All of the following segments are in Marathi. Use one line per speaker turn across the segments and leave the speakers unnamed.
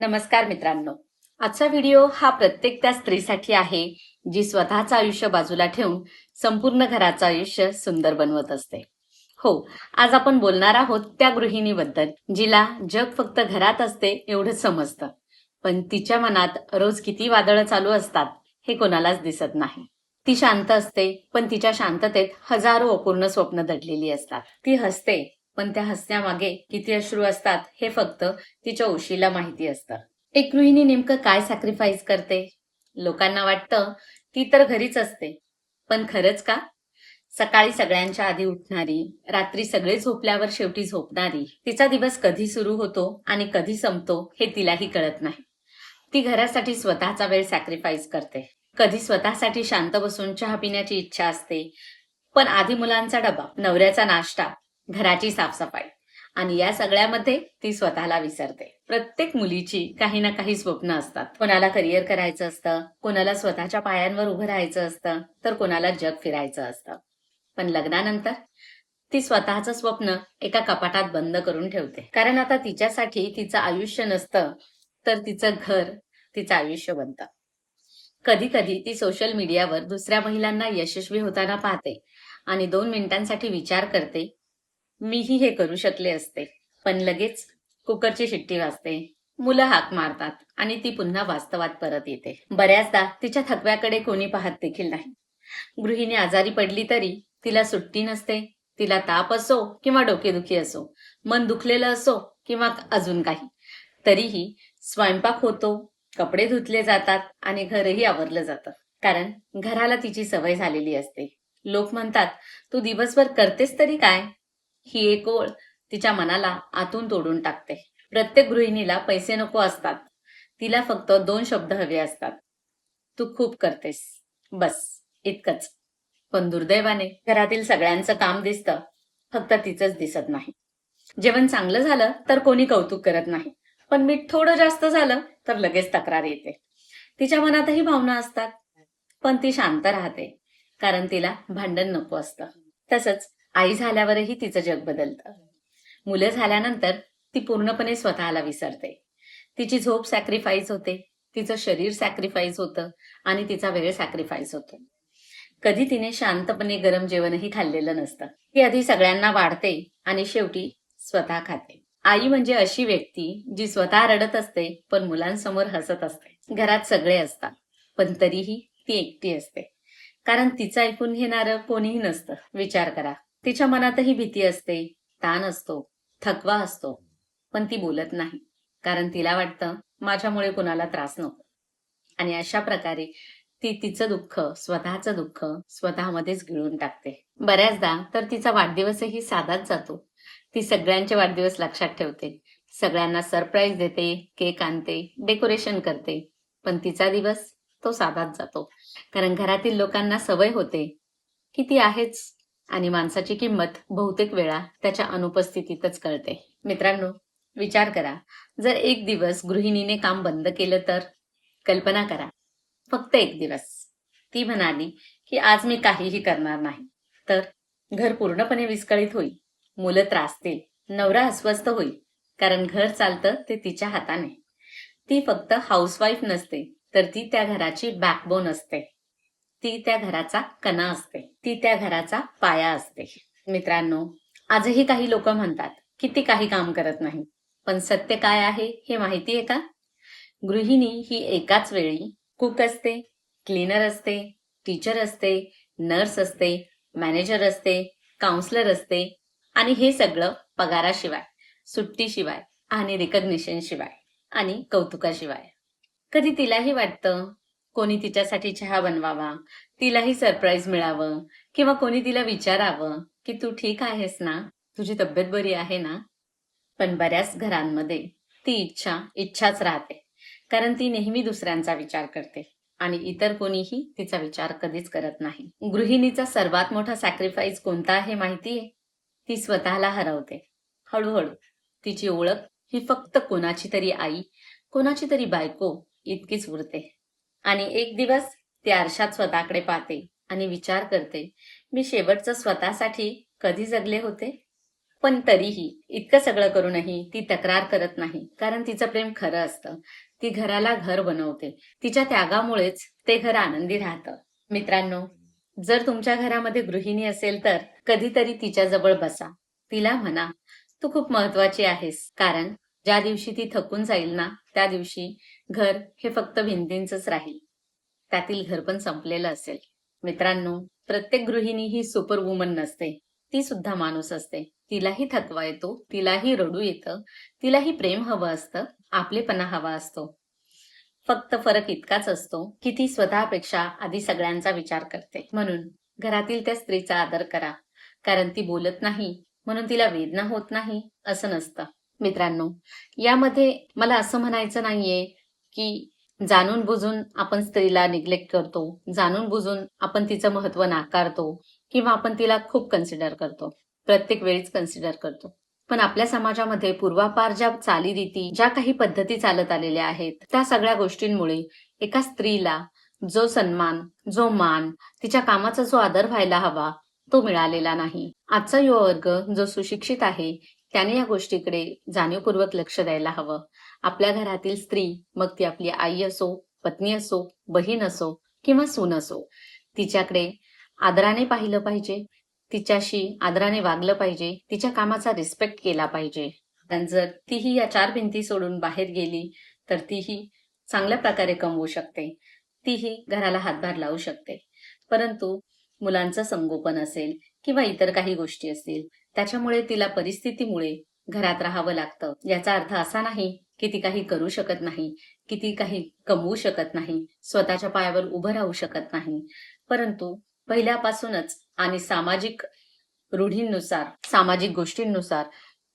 नमस्कार मित्रांनो. आजचा व्हिडिओ हा प्रत्येक त्या स्त्रीसाठी आहे जी स्वतःचं आयुष्य बाजूला ठेवून संपूर्ण घराचं आयुष्य सुंदर बनवत असते. हो, आज आपण बोलणार आहोत त्या गृहिणीबद्दल जिला जग फक्त घरात असते एवढंच समजतं, पण तिच्या मनात रोज किती वादळं चालू असतात हे कोणालाच दिसत नाही. ती शांत असते, पण तिच्या शांततेत हजारो अपूर्ण स्वप्न दडलेली असतात. ती हसते, पण त्या हसण्यामागे किती अश्रू असतात हे फक्त तिच्या उशीला माहिती असतं. एक गृहिणी नेमकं काय सॅक्रिफाईस करते? लोकांना वाटतं ती तर घरीच असते, पण खरंच का? सकाळी सगळ्यांच्या आधी उठणारी, रात्री सगळे झोपल्यावर शेवटी झोपणारी, तिचा दिवस कधी सुरू होतो आणि कधी संपतो हे तिलाही कळत नाही. ती घरासाठी स्वतःचा वेळ सॅक्रिफाईस करते. कधी स्वतःसाठी शांत बसून चहा पिण्याची इच्छा असते, पण आधी मुलांचा डबा, नवऱ्याचा नाश्ता, घराची साफसफाई आणि या सगळ्यामध्ये ती स्वतःला विसरते. प्रत्येक मुलीची काही ना काही स्वप्न असतात. कोणाला करिअर करायचं असतं, कोणाला स्वतःच्या पायांवर उभं राहायचं असतं, तर कोणाला जग फिरायचं असतं. पण लग्नानंतर ती स्वतःचं स्वप्न एका कपाटात बंद करून ठेवते. कारण आता तिच्यासाठी तिचं आयुष्य नसतं, तर तिचं घर तिचं आयुष्य बनतं. कधी कधी ती सोशल मीडियावर दुसऱ्या महिलांना यशस्वी होताना पाहते आणि 2 मिनिटांसाठी विचार करते, मीही हे करू शकले असते. पण लगेच कुकरची शिट्टी वाजते, मुलं हाक मारतात आणि ती पुन्हा वास्तवात परत येते. बऱ्याचदा तिच्या थकव्याकडे कोणी पाहत देखील नाही. गृहिणी आजारी पडली तरी तिला सुट्टी नसते. तिला ताप असो किंवा डोकेदुखी असो, मन दुखलेलं असो किंवा अजून काही, तरीही स्वयंपाक होतो, कपडे धुतले जातात आणि घरही आवरलं जातं. कारण घराला तिची सवय झालेली असते. लोक म्हणतात, तू दिवसभर करतेस तरी काय? ही एक ओळ तिच्या मनाला आतून तोडून टाकते. प्रत्येक गृहिणीला पैसे नको असतात. तिला फक्त 2 शब्द हवे असतात. तू खूप करतेस, बस इतकंच. पण दुर्दैवाने घरातील सगळ्यांचं काम दिसतं, फक्त तिचंच दिसत नाही. जेवण चांगलं झालं तर कोणी कौतुक करत नाही, पण मीठ थोडं जास्त झालं तर लगेच तक्रार येते. तिच्या मनातही भावना असतात, पण ती शांत राहते, कारण तिला भांडण नको असतं. तसंच आई झाल्यावरही तिचं जग बदलतं. मुलं झाल्यानंतर ती पूर्णपणे स्वतःला विसरते. तिची झोप सॅक्रिफाईस होते, तिचं शरीर सॅक्रिफाईस होतं आणि तिचा वेळ सॅक्रिफाईस होतो. कधी तिने शांतपणे गरम जेवणही खाल्लेलं नसतं. ती आधी सगळ्यांना वाढते आणि शेवटी स्वतः खाते. आई म्हणजे अशी व्यक्ती जी स्वतः रडत असते, पण मुलांसमोर हसत असते. घरात सगळे असतात, पण तरीही ती एकटी असते. कारण तिचं ऐकून घेणारं कोणीही नसतं. विचार करा, तिच्या मनातही भीती असते, ताण असतो, थकवा असतो, पण ती बोलत नाही. कारण तिला वाटतं, माझ्यामुळे कुणाला त्रास नको. आणि अशा प्रकारे ती तिचं दुःख, स्वतःचं दुःख स्वतःमध्येच गिळून टाकते. बऱ्याचदा तर तिचा वाढदिवसही साधाच जातो. ती सगळ्यांचे वाढदिवस लक्षात ठेवते, सगळ्यांना सरप्राईज देते, केक आणते, डेकोरेशन करते. पण तिचा दिवस तो साधाच जातो. कारण घरातील लोकांना सवय होते की ती आहेच आणि माणसाची किंमत बहुतेक वेळा त्याच्या अनुपस्थितीतच कळते. मित्रांनो, विचार करा, जर एक दिवस गृहिणीने काम बंद केलं तर? कल्पना करा, फक्त एक दिवस. ती म्हणाली की आज मी काहीही करणार नाही, तर घर पूर्णपणे विस्कळीत होईल, मुलं त्रासतील, नवरा अस्वस्थ होईल, कारण घर चालतं ते तिच्या हाताने. ती फक्त हाऊसवाईफ नसते, तर ती त्या घराची बॅकबोन असते. ती त्या घराचा कणा असते. ती त्या घराचा पाया असते. मित्रांनो, आजही काही लोक म्हणतात की ती काही काम करत नाही. पण सत्य काय आहे हे माहिती आहे का? गृहिणी ही एकाच वेळी कुक असते, क्लीनर असते, टीचर असते, नर्स असते, मॅनेजर असते, काउन्सलर असते आणि हे सगळं पगाराशिवाय, सुट्टीशिवाय आणि रिकग्निशन शिवाय आणि कौतुकाशिवाय. कधी तिलाही वाटतं कोणी तिच्यासाठी चहा बनवावा, तिलाही सरप्राईज मिळावं किंवा कोणी तिला विचारावं की तू ठीक आहेस ना? तुझी तब्येत बरी आहे ना? पण बऱ्याच घरांमध्ये ती इच्छाच राहते. कारण ती नेहमी दुसऱ्यांचा विचार करते आणि इतर कोणीही तिचा विचार कधीच करत नाही. गृहिणीचा सर्वात मोठा सॅक्रिफाईस कोणता आहे माहितीये? ती स्वतःला हरवते. हळूहळू तिची ओळख ही फक्त कोणाची तरी आई, कोणाची तरी बायको इतकीच उरते. आणि एक दिवस ती आरशात स्वतःकडे पाहते आणि विचार करते, मी शेवटचं स्वतःसाठी कधी जगले होते? पण तरीही इतकं सगळं करूनही ती तक्रार करत नाही, कारण तिचं प्रेम खरं असतं. ती घराला घर बनवते. तिच्या त्यागामुळेच ते घर आनंदी राहतं. मित्रांनो, जर तुमच्या घरामध्ये गृहिणी असेल तर कधीतरी तिच्याजवळ बसा. तिला म्हणा, तू खूप महत्वाची आहेस. कारण ज्या दिवशी ती थकून जाईल ना, त्या दिवशी घर हे फक्त भिंतींचंच राहील. त्यातील घर पण संपलेलं असेल. मित्रांनो, प्रत्येक गृहिणी ही सुपर वुमन नसते. ती सुद्धा माणूस असते. तिलाही थकवा येतो, तिलाही रडू येतं, तिलाही प्रेम हवं असतं, आपलेपणा हवा असतो. फक्त फरक इतकाच असतो की ती स्वतःपेक्षा आधी सगळ्यांचा विचार करते. म्हणून घरातील त्या स्त्रीचा आदर करा. कारण ती बोलत नाही म्हणून तिला वेदना होत नाही असं नसतं. मित्रांनो, यामध्ये मला असं म्हणायचं नाहीये की जाणून बुजून आपण स्त्रीला निग्लेक्ट करतो, जाणून बुजून आपण तिचं महत्व नाकारतो किंवा आपण तिला खूप कन्सिडर करतो. प्रत्येक वेळीच कन्सिडर करतो. पण आपल्या समाजामध्ये पूर्वापार ज्या चालीरीती, ज्या काही पद्धती चालत आलेल्या आहेत, त्या सगळ्या गोष्टींमुळे एका स्त्रीला जो सन्मान, जो मान, तिच्या कामाचा जो आदर व्हायला हवा, तो मिळालेला नाही. आजचा युवा वर्ग जो सुशिक्षित आहे, त्याने या गोष्टीकडे जाणीवपूर्वक लक्ष द्यायला हवं. आपल्या घरातील स्त्री, मग ती आपली आई असो, पत्नी असो, बहीण असो किंवा सून असो, तिच्याकडे आदराने पाहिलं पाहिजे, तिच्याशी आदराने वागलं पाहिजे, तिच्या कामाचा रिस्पेक्ट केला पाहिजे. आणि जर तीही या 4 भिंती सोडून बाहेर गेली, तर तीही चांगल्या प्रकारे कमवू शकते. तीही घराला हातभार लावू शकते. परंतु मुलांचं संगोपन असेल किंवा इतर काही गोष्टी असतील, त्याच्यामुळे तिला परिस्थितीमुळे घरात राहावं लागतं. याचा अर्थ असा नाही की ती काही करू शकत नाही, की ती काही कमवू शकत नाही, स्वतःच्या पायावर उभं राहू शकत नाही. परंतु पहिल्यापासूनच आणि सामाजिक रूढींनुसार, सामाजिक गोष्टींनुसार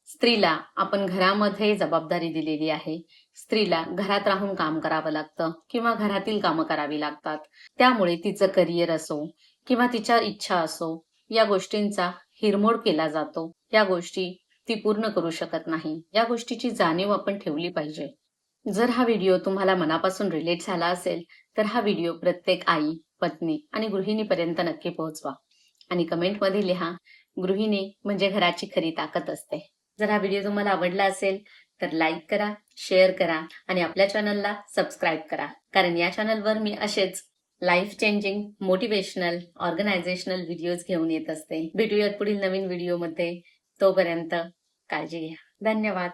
स्त्रीला आपण घरामध्ये जबाबदारी दिलेली आहे. स्त्रीला घरात राहून काम करावं लागतं किंवा घरातील कामं करावी लागतात. त्यामुळे तिचं करिअर असो किंवा तिच्या इच्छा असो, या गोष्टींचा हिरमोड केला जातो. या गोष्टी ती पूर्ण करू शकत नाही. या गोष्टीची जाणीव आपण ठेवली पाहिजे. जर हा व्हिडिओ तुम्हाला मनापासून रिलेट झाला असेल, तर हा व्हिडिओ प्रत्येक आई, पत्नी आणि गृहिणीपर्यंत नक्की पोहोचवा. आणि कमेंटमध्ये लिहा, गृहिणी म्हणजे घराची खरी ताकद असते. जर हा व्हिडिओ तुम्हाला आवडला असेल, तर लाईक करा, शेअर करा आणि आपल्या चॅनलला सबस्क्राईब करा. कारण या चॅनलवर मी असेच life changing, motivational, organisational videos घेऊन येत असते. भेटूयात पुढील नवीन व्हिडिओमध्ये. तोपर्यंत काळजी घ्या. धन्यवाद.